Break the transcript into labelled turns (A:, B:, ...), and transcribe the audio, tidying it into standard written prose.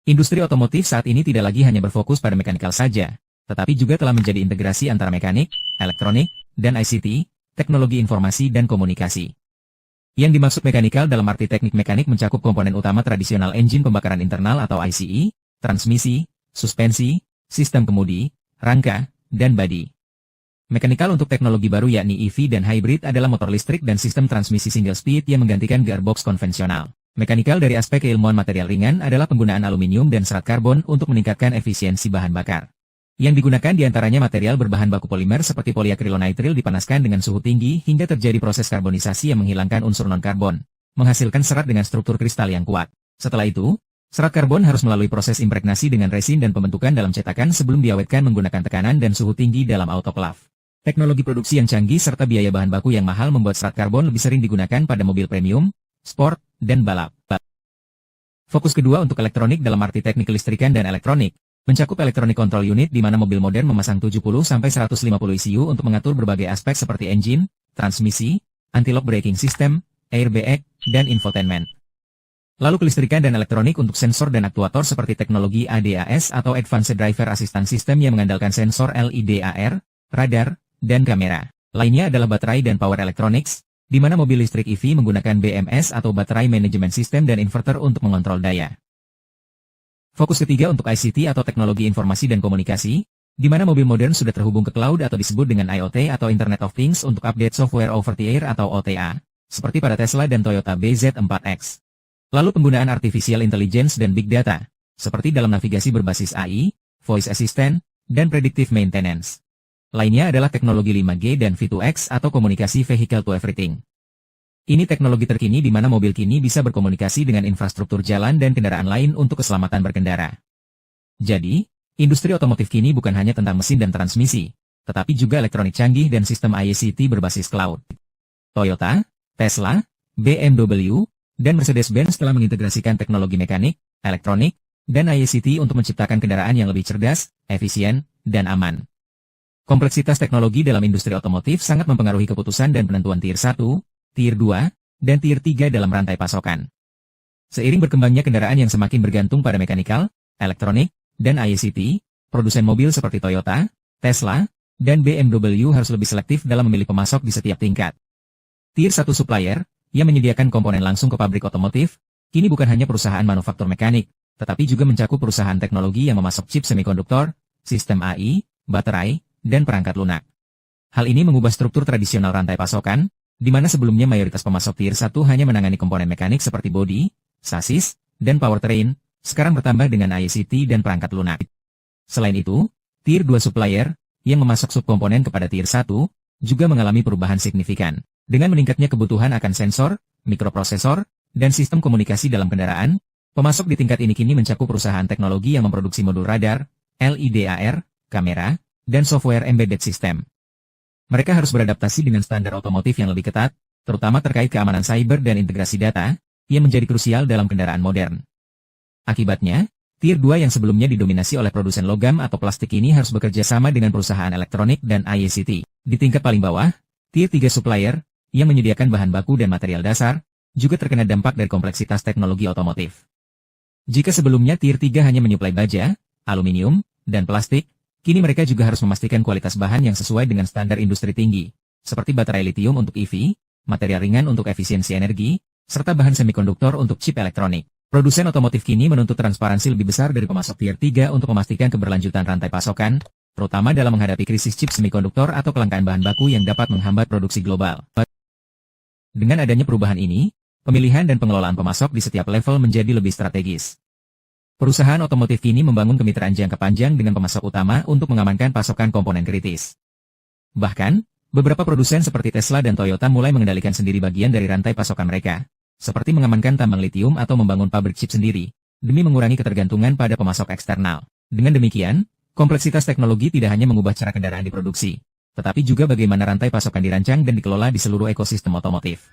A: Industri otomotif saat ini tidak lagi hanya berfokus pada mekanikal saja, tetapi juga telah menjadi integrasi antara mekanik, elektronik, dan ICT, teknologi informasi dan komunikasi. Yang dimaksud mekanikal dalam arti teknik mekanik mencakup komponen utama tradisional engine pembakaran internal atau ICE, transmisi, suspensi, sistem kemudi, rangka, dan bodi. Mekanikal untuk teknologi baru yakni EV dan hybrid adalah motor listrik dan sistem transmisi single speed yang menggantikan gearbox konvensional. Mekanikal dari aspek keilmuan material ringan adalah penggunaan aluminium dan serat karbon untuk meningkatkan efisiensi bahan bakar. Yang digunakan diantaranya material berbahan baku polimer seperti poliakrilonitril dipanaskan dengan suhu tinggi hingga terjadi proses karbonisasi yang menghilangkan unsur non-karbon, menghasilkan serat dengan struktur kristal yang kuat. Setelah itu, serat karbon harus melalui proses impregnasi dengan resin dan pembentukan dalam cetakan sebelum diawetkan menggunakan tekanan dan suhu tinggi dalam autoclave. Teknologi produksi yang canggih serta biaya bahan baku yang mahal membuat serat karbon lebih sering digunakan pada mobil premium, sport, dan balap. Fokus kedua untuk elektronik dalam arti teknik kelistrikan dan elektronik, mencakup elektronik control unit di mana mobil modern memasang 70-150 ECU untuk mengatur berbagai aspek seperti engine, transmisi, anti-lock braking system, airbag, dan infotainment. Lalu kelistrikan dan elektronik untuk sensor dan aktuator seperti teknologi ADAS atau Advanced Driver Assistance System yang mengandalkan sensor LiDAR, radar, dan kamera. Lainnya adalah baterai dan power electronics, di mana mobil listrik EV menggunakan BMS atau Battery Management System dan inverter untuk mengontrol daya. Fokus ketiga untuk ICT atau teknologi informasi dan komunikasi, di mana mobil modern sudah terhubung ke cloud atau disebut dengan IoT atau Internet of Things untuk update software over the air atau OTA, seperti pada Tesla dan Toyota BZ4X. Lalu penggunaan artificial intelligence dan big data, seperti dalam navigasi berbasis AI, voice assistant, dan predictive maintenance. Lainnya adalah teknologi 5G dan V2X atau komunikasi vehicle to everything. Ini teknologi terkini di mana mobil kini bisa berkomunikasi dengan infrastruktur jalan dan kendaraan lain untuk keselamatan berkendara. Jadi, industri otomotif kini bukan hanya tentang mesin dan transmisi, tetapi juga elektronik canggih dan sistem ICT berbasis cloud. Toyota, Tesla, BMW, dan Mercedes-Benz telah mengintegrasikan teknologi mekanik, elektronik, dan ICT untuk menciptakan kendaraan yang lebih cerdas, efisien, dan aman. Kompleksitas teknologi dalam industri otomotif sangat mempengaruhi keputusan dan penentuan Tier 1, Tier 2, dan Tier 3 dalam rantai pasokan. Seiring berkembangnya kendaraan yang semakin bergantung pada mekanikal, elektronik, dan ICT, produsen mobil seperti Toyota, Tesla, dan BMW harus lebih selektif dalam memilih pemasok di setiap tingkat. Tier 1 supplier, yang menyediakan komponen langsung ke pabrik otomotif, kini bukan hanya perusahaan manufaktur mekanik, tetapi juga mencakup perusahaan teknologi yang memasok chip semikonduktor, sistem AI, baterai, dan perangkat lunak. Hal ini mengubah struktur tradisional rantai pasokan, di mana sebelumnya mayoritas pemasok Tier 1 hanya menangani komponen mekanik seperti bodi, sasis, dan powertrain, sekarang bertambah dengan ICT dan perangkat lunak. Selain itu, Tier 2 supplier, yang memasok subkomponen kepada Tier 1, juga mengalami perubahan signifikan. Dengan meningkatnya kebutuhan akan sensor, mikroprosesor, dan sistem komunikasi dalam kendaraan, pemasok di tingkat ini kini mencakup perusahaan teknologi yang memproduksi modul radar, LiDAR, kamera, dan software embedded system. Mereka harus beradaptasi dengan standar otomotif yang lebih ketat, terutama terkait keamanan cyber dan integrasi data, yang menjadi krusial dalam kendaraan modern. Akibatnya, Tier 2 yang sebelumnya didominasi oleh produsen logam atau plastik ini harus bekerja sama dengan perusahaan elektronik dan ICT. Di tingkat paling bawah, Tier 3 supplier, yang menyediakan bahan baku dan material dasar, juga terkena dampak dari kompleksitas teknologi otomotif. Jika sebelumnya Tier 3 hanya menyuplai baja, aluminium, dan plastik, kini mereka juga harus memastikan kualitas bahan yang sesuai dengan standar industri tinggi, seperti baterai litium untuk EV, material ringan untuk efisiensi energi, serta bahan semikonduktor untuk chip elektronik. Produsen otomotif kini menuntut transparansi lebih besar dari pemasok Tier 3 untuk memastikan keberlanjutan rantai pasokan, terutama dalam menghadapi krisis chip semikonduktor atau kelangkaan bahan baku yang dapat menghambat produksi global. Dengan adanya perubahan ini, pemilihan dan pengelolaan pemasok di setiap level menjadi lebih strategis. Perusahaan otomotif kini membangun kemitraan jangka panjang dengan pemasok utama untuk mengamankan pasokan komponen kritis. Bahkan, beberapa produsen seperti Tesla dan Toyota mulai mengendalikan sendiri bagian dari rantai pasokan mereka, seperti mengamankan tambang litium atau membangun pabrik chip sendiri, demi mengurangi ketergantungan pada pemasok eksternal. Dengan demikian, kompleksitas teknologi tidak hanya mengubah cara kendaraan diproduksi, tetapi juga bagaimana rantai pasokan dirancang dan dikelola di seluruh ekosistem otomotif.